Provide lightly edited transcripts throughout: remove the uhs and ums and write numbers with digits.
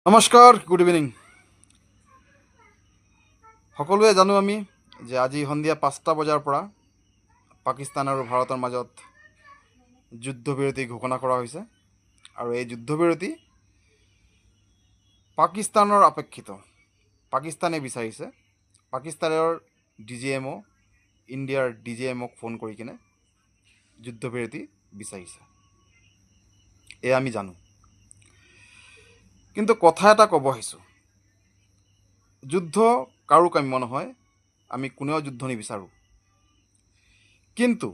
নমস্কাৰ, good evening. সকলোৱে জানো আমি যে আজি সন্ধিয়া 5টা বজাৰ পৰা পাকিস্তান আৰু ভাৰতৰ মাজত যুদ্ধবিৰতি ঘোষণা কৰা হৈছে আৰু এই যুদ্ধবিৰতি পাকিস্তানৰ আপেক্ষিত। পাকিস্তানে বিচাৰিছে। পাকিস্তানৰ DGMO ইণ্ডিয়াৰ DGMক ফোন কৰি কিনে যুদ্ধবিৰতি বিচাৰিছে, এয়া আমি জানো। কিন্তু কথা এটা ক'ব আহিছোঁ, যুদ্ধ কাৰো কাম্য নহয়, আমি কোনেও যুদ্ধ নিবিচাৰোঁ। কিন্তু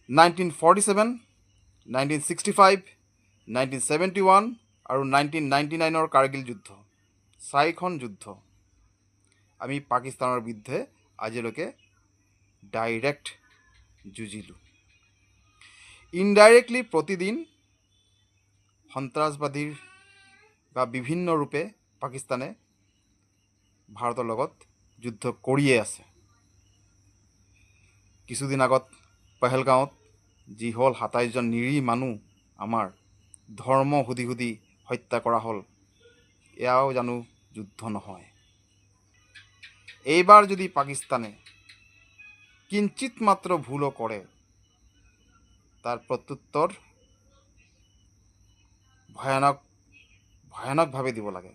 1947, 1965, 1971 আৰু 1999 কাৰ্গিল যুদ্ধ, 4খন যুদ্ধ আমি পাকিস্তানৰ বিৰুদ্ধে আজিলৈকে ডাইৰেক্ট যুঁজিলোঁ। ইনডাইৰেক্টলি প্ৰতিদিন সন্ত্ৰাসবাদীৰ বা বিভিন্ন ৰূপে পাকিস্তানে ভাৰতৰ লগত যুদ্ধ কৰিয়ে আছে। কিছুদিন আগত পেহেলগাঁৱত যি হ'ল 27জন নিৰীহ মানুহ আমাৰ ধৰ্ম সুধি সুধি হত্যা কৰা হ'ল, এয়াও জানো যুদ্ধ নহয়। এইবাৰ যদি পাকিস্তানে কিঞ্চিত মাত্ৰ ভুলো কৰে, তাৰ প্ৰত্যুত্তৰ ভয়ানকভাৱে দিব লাগে।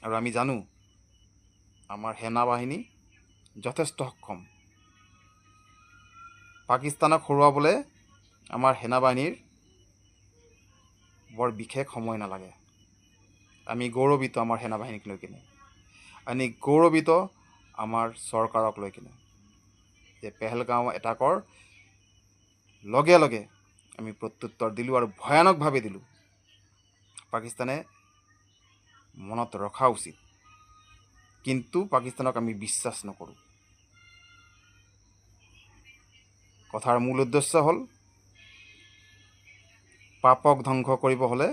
আৰু আমি জানো আমাৰ সেনাবাহিনী যথেষ্ট সক্ষম। পাকিস্তানক হৰুৱাবলৈ আমাৰ সেনাবাহিনীৰ বৰ বিশেষ সময় নালাগে। আমি গৌৰৱিত আমাৰ সেনাবাহিনীক লৈ কিনে, আমি গৌৰৱিত আমাৰ চৰকাৰক লৈ কিনে, যে পেহেলগাঁও এটাকৰ লগে লগে আমি প্ৰত্যুত্তৰ দিলোঁ আৰু ভয়ানকভাৱে দিলোঁ। পাকিস্তানে মনত ৰখা উচিত, কিন্তু পাকিস্তানক আমি বিশ্বাস নকৰোঁ। কথাৰ মূল উদ্দেশ্য হ'ল পাপক ধ্বংস কৰিব হ'লে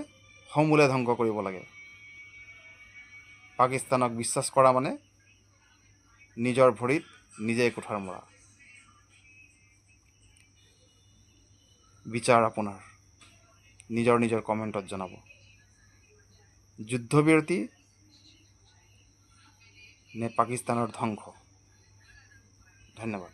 সমূলে ধ্বংস কৰিব লাগে। পাকিস্তানক বিশ্বাস কৰা মানে নিজৰ ভৰিত নিজেই কুঠাৰ মৰা। বিচাৰ আপোনাৰ, নিজৰ নিজৰ কমেণ্টত জনাব। যুদ্ধবিৰতি নে পাকিস্তানৰ ধ্বংস? ধন্যবাদ।